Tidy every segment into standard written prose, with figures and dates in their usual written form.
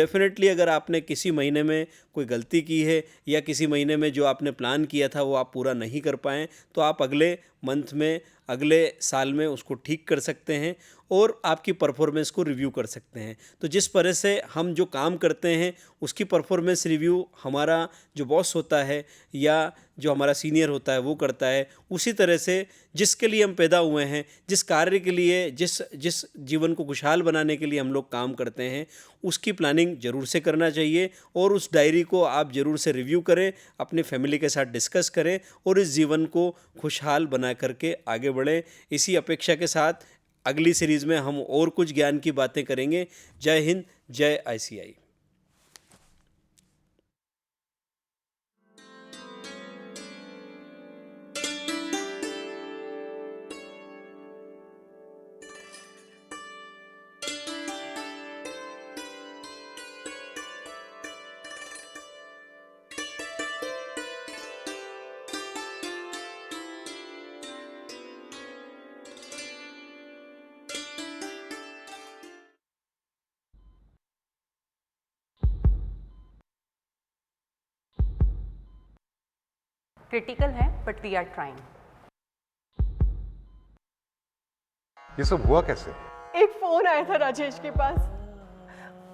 Definitely अगर आपने किसी महीने में कोई गलती की है या किसी महीने में जो आपने प्लान किया था वो आप पूरा नहीं कर पाएँ, तो आप अगले मंथ में, अगले साल में उसको ठीक कर सकते हैं और आपकी परफ़ॉर्मेंस को रिव्यू कर सकते हैं। तो जिस तरह से हम जो काम करते हैं उसकी परफ़ॉर्मेंस रिव्यू हमारा जो बॉस होता है या जो हमारा सीनियर होता है वो करता है, उसी तरह से जिसके लिए हम पैदा हुए हैं, जिस कार्य के लिए, जिस जिस जीवन को खुशहाल बनाने के लिए हम लोग काम करते हैं, उसकी प्लानिंग ज़रूर से करना चाहिए और उस डायरी को आप ज़रूर से रिव्यू करें, अपनी फैमिली के साथ डिस्कस करें और इस जीवन को खुशहाल बना करके आगे बढ़ें। इसी अपेक्षा के साथ अगली सीरीज़ में हम और कुछ ज्ञान की बातें करेंगे। जय हिंद, जय आईसीआई। क्रिटिकल है बट वी आर ट्राइंग। ये सब हुआ कैसे? एक फोन आया था राजेश के पास।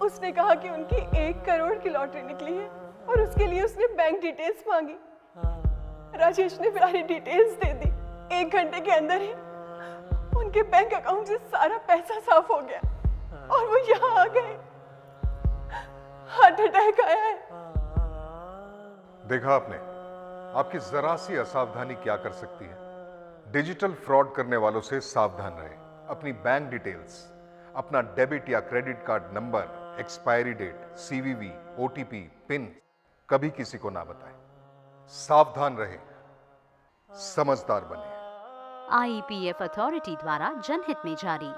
उसने कहा कि उनकी 1 करोड़ की लॉटरी निकली है और उसके लिए उसने बैंक डिटेल्स मांगी। राजेश ने सारी डिटेल्स दे दी। 1 घंटे के अंदर ही उनके बैंक अकाउंट से सारा पैसा साफ हो गया और वो यहाँ आ गए। हार्ट अटैक आया है। देखा आपने, आपकी जरा सी असावधानी क्या कर सकती है। डिजिटल फ्रॉड करने वालों से सावधान रहें। अपनी बैंक डिटेल्स, अपना डेबिट या credit card number, expiry date, CVV, OTP, PIN कभी किसी को ना बताएं। सावधान रहें, समझदार बने। आईपीएफ अथॉरिटी द्वारा जनहित में जारी।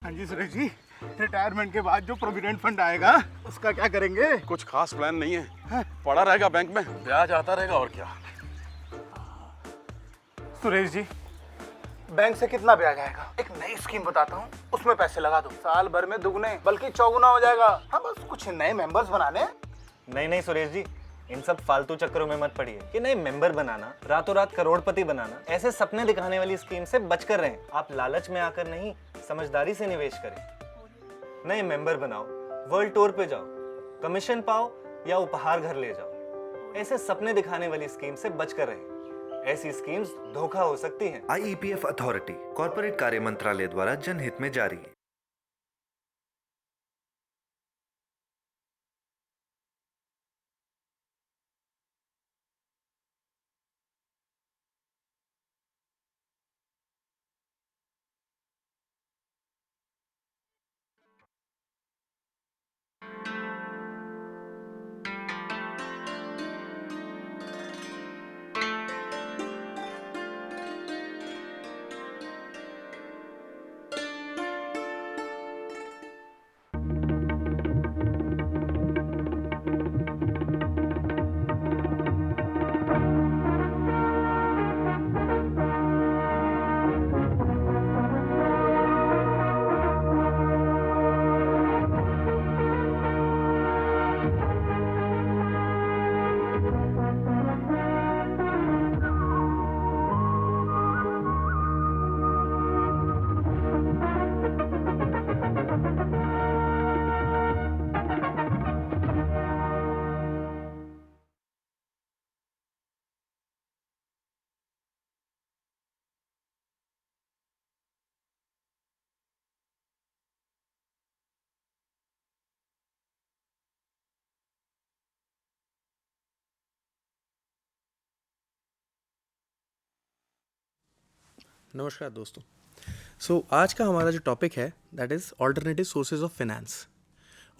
हाँ जी सुरेश जी, रिटायरमेंट के बाद जो प्रोविडेंट फंड आएगा उसका क्या करेंगे? कुछ खास प्लान नहीं है, पड़ा रहेगा बैंक में, ब्याज आता रहेगा और क्या। सुरेश जी, बैंक से कितना ब्याज आएगा? एक नई स्कीम बताता हूँ, उसमें पैसे लगा दो, साल भर में दुगने बल्कि चौगुना हो जाएगा। हाँ, बस कुछ नए मेंबर्स बनाने। नहीं सुरेश जी, इन सब फालतू चक्करों में मत पड़िए कि नए मेंबर बनाना, रातों रात करोड़पति बनाना, ऐसे सपने दिखाने वाली स्कीम से बचकर रहें। आप लालच में आकर नहीं, समझदारी से निवेश करें। नए मेंबर बनाओ, वर्ल्ड टूर पे जाओ, कमीशन पाओ या उपहार घर ले जाओ। ऐसे सपने दिखाने वाली स्कीम से बचकर रहें। ऐसी स्कीम्स धोखा हो सकती हैं। आईईपीएफ अथॉरिटी, कॉर्पोरेट कार्य मंत्रालय द्वारा जनहित में जारी। नमस्कार दोस्तों। आज का हमारा जो टॉपिक है that is alternative sources of finance.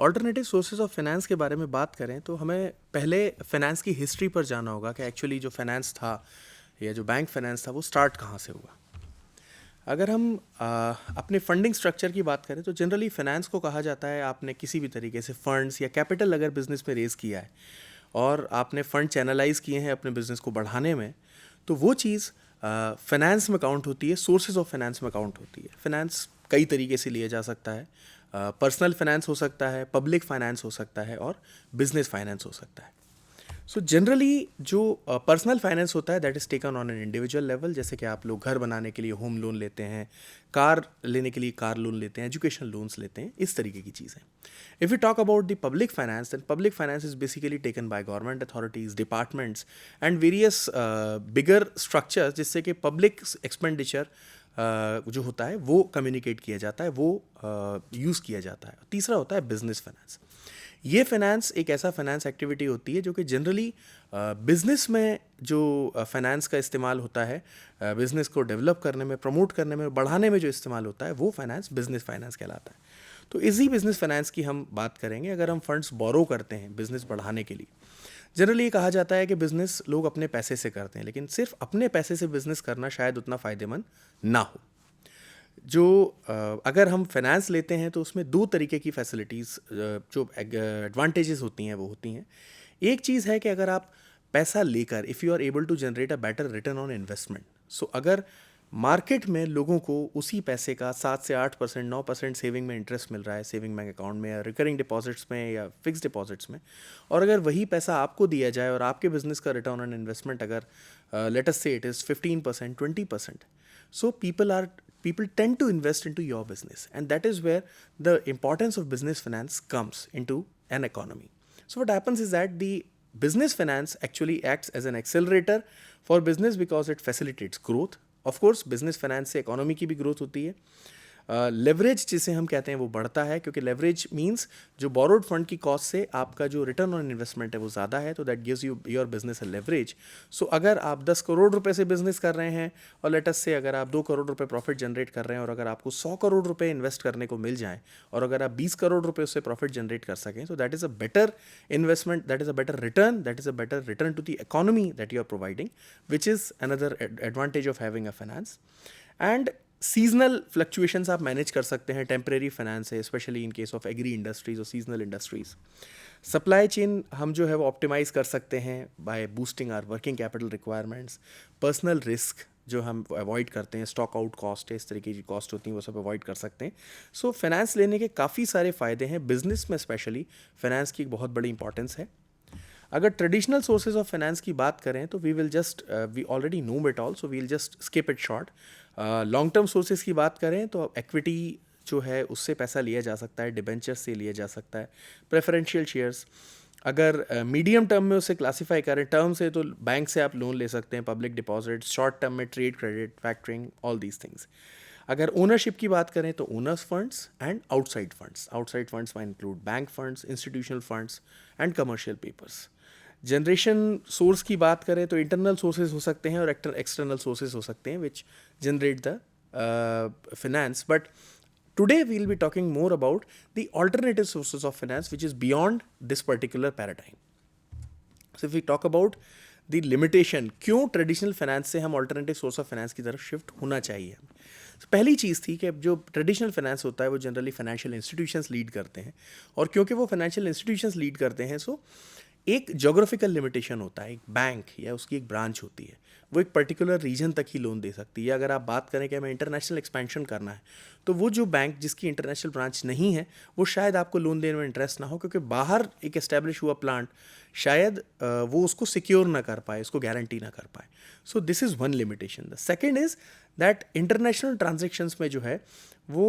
Alternative sources of finance के बारे में बात करें तो हमें पहले फाइनेंस की हिस्ट्री पर जाना होगा कि एक्चुअली जो फाइनेंस था या जो बैंक फाइनेंस था वो स्टार्ट कहाँ से हुआ। अगर हम अपने फंडिंग स्ट्रक्चर की बात करें तो जनरली फाइनेंस को कहा जाता है आपने किसी भी तरीके से फंड्स या कैपिटल अगर बिज़नेस में रेज़ किया है और आपने फ़ंड चैनलाइज किए हैं अपने बिज़नेस को बढ़ाने में, तो वो चीज़ फाइनेंस में काउंट होती है, सोर्सेज ऑफ फाइनेंस में काउंट होती है। फाइनेंस कई तरीके से लिया जा सकता है। पर्सनल फाइनेंस हो सकता है, पब्लिक फाइनेंस हो सकता है और बिजनेस फाइनेंस हो सकता है। सो जनरली जो पर्सनल फाइनेंस होता है that is taken on an individual level, जैसे कि आप लोग घर बनाने के लिए होम लोन लेते हैं, कार लेने के लिए कार लोन लेते हैं, एजुकेशन लोन्स लेते हैं, इस तरीके की चीज़ें। If you talk about the public finance, then public finance is basically taken by government authorities, departments and various bigger structures, जिससे कि पब्लिक एक्सपेंडिचर जो होता है वो कम्युनिकेट किया जाता है, वो यूज़ किया जाता है। तीसरा होता है बिजनेस फाइनेंस। ये फाइनेंस एक ऐसा फाइनेंस एक्टिविटी होती है जो कि जनरली बिजनेस में जो फाइनेंस का इस्तेमाल होता है, बिजनेस को डेवलप करने में, प्रमोट करने में, बढ़ाने में जो इस्तेमाल होता है, वो फाइनेंस बिजनेस फाइनेंस कहलाता है। तो इसी बिजनेस फाइनेंस की हम बात करेंगे। अगर हम फंड्स बोरो करते हैं बिजनेस बढ़ाने के लिए, जनरली ये कहा जाता है कि बिजनेस लोग अपने पैसे से करते हैं, लेकिन सिर्फ अपने पैसे से बिजनेस करना शायद उतना फ़ायदेमंद ना हो। जो अगर हम फाइनेंस लेते हैं तो उसमें दो तरीके की फैसिलिटीज़ जो एडवांटेजेस होती हैं वो होती हैं। एक चीज़ है कि अगर आप पैसा लेकर if you are able to generate a better return on investment, so अगर मार्केट में लोगों को उसी पैसे का 7 से 8%, 9% सेविंग में इंटरेस्ट मिल रहा है, सेविंग बैंक अकाउंट में या रिकरिंग डिपॉजिट्स में या फिक्स डिपॉजिट्स में, और अगर वही पैसा आपको दिया जाए और आपके बिजनेस का रिटर्न ऑन इन्वेस्टमेंट अगर लेट अस से it is 15%, 20%, so people tend to invest into your business, and that is where the importance of business finance comes into an economy. So what happens is that the business finance actually acts as an accelerator for business because it facilitates growth. Of course business finance से economy की भी growth होती है। Leverage जिसे हम कहते हैं वो बढ़ता है, क्योंकि लेवरेज मींस जो बोरोड फंड की कॉस्ट से आपका जो रिटर्न ऑन इन्वेस्टमेंट है वो ज़्यादा है, तो that gives you your business a leverage. So अगर आप 10 करोड़ रुपए से बिजनेस कर रहे हैं और लेटस से अगर आप 2 करोड़ रुपए प्रॉफिट जनरेट कर रहे हैं और अगर आपको 100 करोड़ रुपए इन्वेस्ट करने को मिल जाए और अगर आप 20 करोड़ रुपए उससे प्रॉफिट जनरेट कर सकें, तो that is a better investment, that is a better return, that is a better return to the economy that you are providing, which is another advantage of having a finance. And seasonal fluctuations आप manage कर सकते हैं, temporary finance है, specially in case of agri industries और seasonal industries. Supply chain हम जो है वो ऑप्टिमाइज़ कर सकते हैं by boosting our working capital requirements. Personal risk जो हम अवॉइड करते हैं, स्टॉक आउट कॉस्ट है, इस तरीके की कॉस्ट होती हैं, वो सब अवॉइड कर सकते हैं। सो फाइनेंस लेने के काफ़ी सारे फ़ायदे हैं। बिजनेस में स्पेशली फाइनेंस की एक बहुत बड़ी इंपॉर्टेंस है। अगर ट्रेडिशनल सोर्सेज ऑफ फाइनेंस की बात करें तो we already know it all, so we will just skip it short. Long term sources की बात करें तो एक्विटी जो है उससे पैसा लिया जा सकता है, डिबेंचर से लिया जा सकता है, प्रेफरेंशियल शेयर्स। अगर मीडियम टर्म में उसे क्लासीफाई करें टर्म से, तो बैंक से आप लोन ले सकते हैं, पब्लिक डिपॉजिट, शॉर्ट टर्म में trade credit, factoring, all these things. अगर ओनरशिप की बात करें तो owners funds and outside funds. Outside funds में include bank funds, institutional funds and commercial papers. Generation source की बात करें तो इंटरनल सोर्सेज हो सकते हैं और एक्सटर्नल सोर्सेज हो सकते हैं which generate the finance. But today we will be talking more about the alternative sources of finance which is beyond this particular paradigm. So if we talk about the limitation, क्यों traditional finance से हम alternative source of finance की तरफ shift होना चाहिए। तो पहली चीज़ थी कि जो ट्रेडिशनल फाइनेंस होता है वो जनरली फाइनेंशियल इंस्टीट्यूशंस लीड करते हैं, और क्योंकि वो फाइनेंशियल इंस्टीट्यूशंस लीड करते हैं, सो एक जोग्राफिकल लिमिटेशन होता है। एक बैंक या उसकी एक ब्रांच होती है, वो एक पर्टिकुलर रीजन तक ही लोन दे सकती है। अगर आप बात करें कि हमें इंटरनेशनल एक्सपेंशन करना है, तो वो जो बैंक जिसकी इंटरनेशनल ब्रांच नहीं है वो शायद आपको लोन देने में इंटरेस्ट ना हो, क्योंकि बाहर एक एस्टेब्लिश हुआ प्लांट शायद वो उसको सिक्योर ना कर पाए, उसको गारंटी ना कर पाए। सो this is one limitation. The second is that international transactions में जो है वो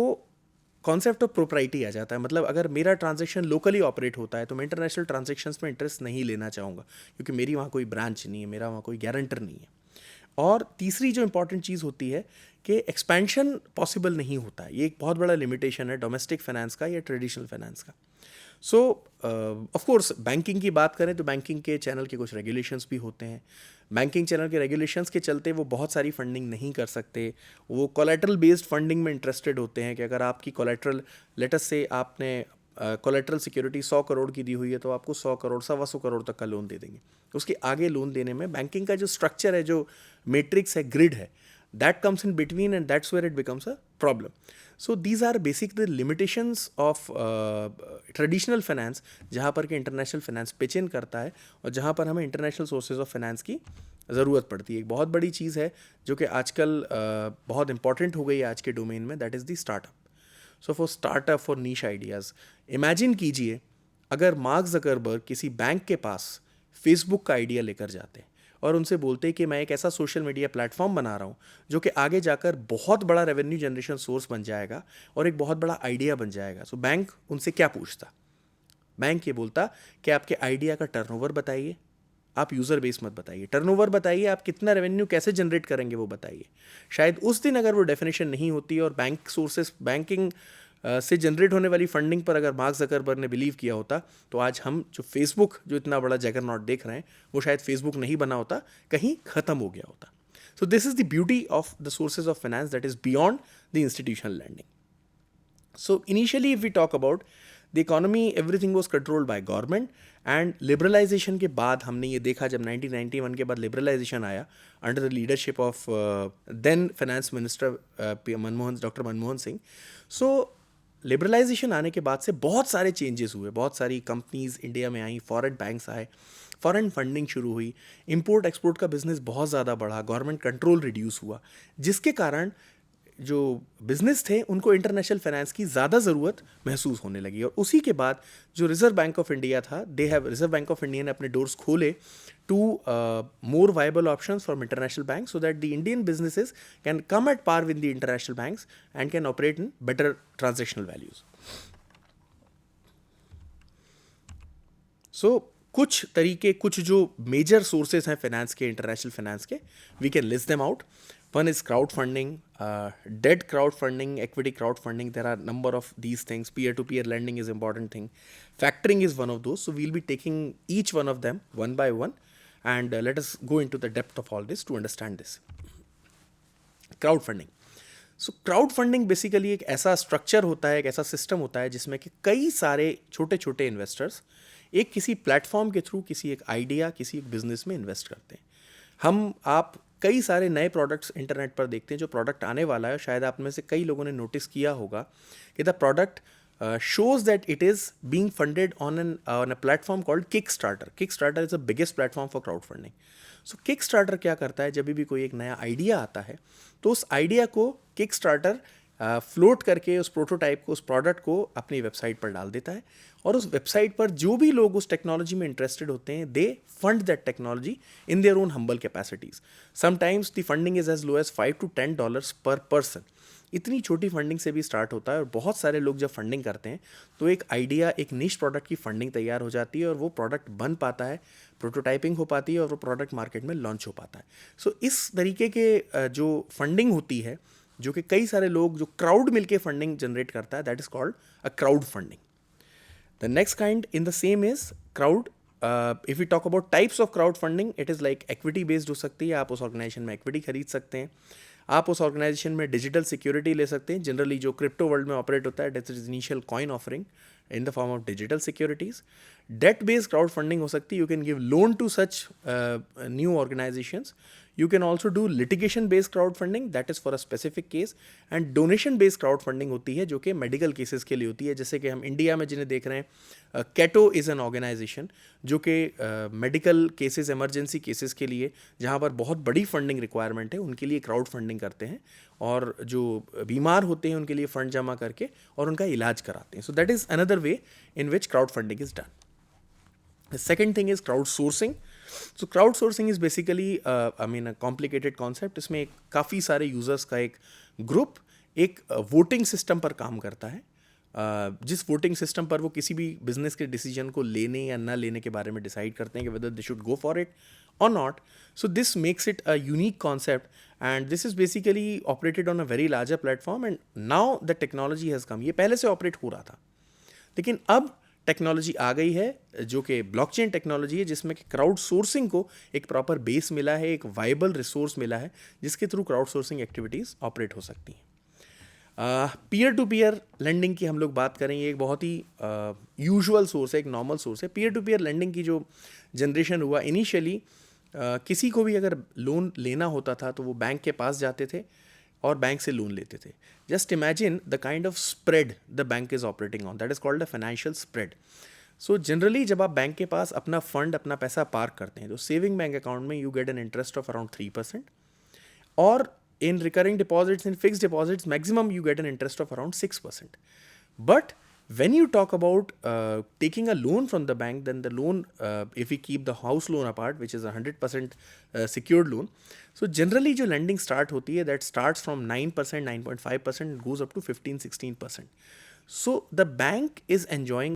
कॉन्सेप्ट ऑफ प्रोप्राइटी आ जाता है। मतलब अगर मेरा ट्रांजैक्शन लोकली ऑपरेट होता है तो मैं इंटरनेशनल ट्रांजैक्शंस में इंटरेस्ट नहीं लेना चाहूँगा, क्योंकि मेरी वहाँ कोई ब्रांच नहीं है, मेरा वहाँ कोई गारंटर नहीं है। और तीसरी जो इंपॉर्टेंट चीज़ होती है कि एक्सपेंशन पॉसिबल नहीं होता है। ये एक बहुत बड़ा लिमिटेशन है डोमेस्टिक फाइनेंस का या ट्रेडिशनल फाइनेंस का। सो ऑफ कोर्स बैंकिंग की बात करें तो बैंकिंग के चैनल के कुछ रेगुलेशंस भी होते हैं। बैंकिंग चैनल के रेगुलेशंस के चलते वो बहुत सारी फंडिंग नहीं कर सकते। वो कोलेटरल बेस्ड फंडिंग में इंटरेस्टेड होते हैं कि अगर आपकी कोलेटरल, लेटस से आपने कोलेटरल सिक्योरिटी 100 करोड़ की दी हुई है तो आपको 100 करोड़, 125 करोड़ तक का लोन दे देंगे। उसके आगे लोन देने में बैंकिंग का जो स्ट्रक्चर है, जो मैट्रिक्स है, ग्रिड है, that comes in between and that's where it becomes a problem. So these are basic the limitations of traditional finance, जहाँ पर कि इंटरनेशनल फाइनेंस पिच इन करता है और जहाँ पर हमें इंटरनेशनल सोर्सेज ऑफ फाइनेंस की ज़रूरत पड़ती है। एक बहुत बड़ी चीज़ है जो कि आजकल बहुत इंपॉर्टेंट हो गई है आज के डोमेन में, that is the startup. So for startup, for niche ideas, imagine कीजिए अगर मार्क ज़करबर्ग किसी बैंक के पास फेसबुक का आइडिया लेकर जाते और उनसे बोलते कि मैं एक ऐसा सोशल मीडिया प्लेटफॉर्म बना रहा हूँ जो कि आगे जाकर बहुत बड़ा रेवेन्यू जनरेशन सोर्स बन जाएगा और एक बहुत बड़ा आइडिया बन जाएगा। सो बैंक उनसे क्या पूछता? बैंक ये बोलता कि आपके आइडिया का टर्नओवर बताइए, आप यूज़र बेस मत बताइए, टर्नओवर बताइए, आप कितना रेवेन्यू कैसे जनरेट करेंगे वो बताइए। शायद उस दिन अगर वो डेफिनेशन नहीं होती और बैंक सोर्सेस, बैंकिंग से जनरेट होने वाली फंडिंग पर अगर मार्क ज़करबर्ग ने बिलीव किया होता तो आज हम जो फेसबुक, जो इतना बड़ा जगरनॉट देख रहे हैं, वो शायद फेसबुक नहीं बना होता, कहीं ख़त्म हो गया होता। So this is the beauty of the sources of finance that is beyond the institutional lending. So initially if we talk about the economy, everything was controlled by government and liberalization के बाद हमने ये देखा जब 1991 के बाद liberalization आया under the leadership of then finance minister doctor Manmohan Singh. So liberalisation आने के बाद से बहुत सारे चेंजेस हुए, बहुत सारी कंपनीज इंडिया में आई, फॉरेन बैंक्स आए, फॉरेन फंडिंग शुरू हुई, इंपोर्ट एक्सपोर्ट का बिजनेस बहुत ज़्यादा बढ़ा, गवर्नमेंट कंट्रोल रिड्यूस हुआ, जिसके कारण जो बिजनेस थे उनको इंटरनेशनल फाइनेंस की ज़्यादा ज़रूरत महसूस होने लगी। और उसी के बाद जो रिजर्व बैंक ऑफ इंडिया था, रिजर्व बैंक ऑफ इंडिया ने अपने डोर्स खोले to more viable options from international bank so that the Indian businesses can come at par with the international banks and can operate in better transactional values. So कुछ तरीके, कुछ जो major sources हैं finance के, international finance के, we can list them out. One is crowdfunding, debt crowdfunding, equity crowdfunding. There are number of these things. Peer-to-peer lending is important thing. Factoring is one of those. So we'll be taking each one of them one by one, and let us go into the depth of all this to understand this. Crowdfunding. So crowdfunding basically एक ऐसा structure होता है, एक ऐसा system होता है जिसमें कि कई सारे छोटे छोटे investors एक किसी platform के थ्रू किसी एक idea, किसी एक business में invest करते हैं। आप कई सारे नए प्रोडक्ट्स इंटरनेट पर देखते हैं, जो प्रोडक्ट आने वाला है, शायद आप में से कई लोगों ने नोटिस किया होगा कि the product shows that it is being funded on a platform called Kickstarter. Kickstarter is the biggest platform for crowdfunding. So Kickstarter क्या करता है, जब भी कोई एक नया आइडिया आता है तो उस आइडिया को Kickstarter फ्लोट करके उस प्रोटोटाइप को, उस प्रोडक्ट को अपनी वेबसाइट पर डाल देता है और उस वेबसाइट पर जो भी लोग उस टेक्नोलॉजी में इंटरेस्टेड होते हैं, they fund that technology in their own humble capacities. Sometimes the funding is as low as $5 to $10 पर पर्सन। इतनी छोटी फंडिंग से भी स्टार्ट होता है और बहुत सारे लोग जब फंडिंग करते हैं तो एक आइडिया, एक निश प्रोडक्ट की फंडिंग तैयार हो जाती है और वो प्रोडक्ट बन पाता है, प्रोटोटाइपिंग हो पाती है और वो प्रोडक्ट मार्केट में लॉन्च हो पाता है। सो इस तरीके के जो फंडिंग होती है, जो कि कई सारे लोग, जो क्राउड मिलके फंडिंग जनरेट करता है, that is called a crowd funding. The next kind in the same is crowd. If you talk about types of crowd funding, it is like equity based हो सकती है, आप उस ऑर्गेनाइजेशन में equity खरीद सकते हैं, आप उस ऑर्गेनाइजेशन में डिजिटल सिक्योरिटी ले सकते हैं। जनरली जो क्रिप्टो वर्ल्ड में ऑपरेट होता है, that is initial coin offering in the form of digital securities. Debt based crowdfunding हो सकती है, you can give loan to such new organizations. You can also do litigation based crowdfunding, that is for a specific case, and donation based crowdfunding होती है जो कि medical cases के लिए होती है, जैसे कि हम इंडिया में जिन्हें देख रहे हैं, कैटो इज़ एन ऑर्गेनाइजेशन जो कि मेडिकल केसेस, इमरजेंसी केसेस के लिए, जहाँ पर बहुत बड़ी फंडिंग रिक्वायरमेंट है, उनके लिए क्राउड फंडिंग करते हैं और जो बीमार होते हैं उनके लिए फंड जमा करके और उनका इलाज कराते हैं। So that is another way in which crowdfunding is done. The second thing is crowdsourcing. So crowdsourcing is basically a complicated concept. इसमें काफ़ी सारे यूजर्स का एक ग्रुप एक वोटिंग सिस्टम पर काम करता है, जिस वोटिंग सिस्टम पर वो किसी भी बिजनेस के डिसीजन को लेने या ना लेने के बारे में डिसाइड करते हैं कि whether they should go for it or not. So this makes it a unique concept and this is basically operated on a very larger platform and now the technology has come. ये पहले से operate हो रहा था, लेकिन अब technology आ गई है जो कि ब्लॉकचेन टेक्नोलॉजी है, जिसमें कि क्राउड सोर्सिंग को एक प्रॉपर बेस मिला है, एक वाइबल रिसोर्स मिला है जिसके through crowd sourcing activities operate हो सकती हैं। पीयर टू पीयर लेंडिंग की हम लोग बात करें, ये एक बहुत ही यूजुअल सोर्स है, एक नॉर्मल सोर्स है। पीयर टू पीयर लेंडिंग की जो जनरेशन हुआ, इनिशियली किसी को भी अगर लोन लेना होता था तो वो बैंक के पास जाते थे और बैंक से लोन लेते थे। Just imagine the kind of spread the bank is operating on, that is called a financial spread. So generally जब आप बैंक के पास अपना फंड, अपना पैसा पार्क करते हैं तो सेविंग बैंक अकाउंट में you get an interest of around 3%, और in recurring deposits, in fixed deposits, maximum you get an interest of around 6%. But when you talk about taking a loan from the bank, then the loan, if we keep the house loan apart, which is a 100% secured loan, so generally जो lending start होती है, that starts from 9%, 9.5%, goes up to 15, 16%. So the bank is enjoying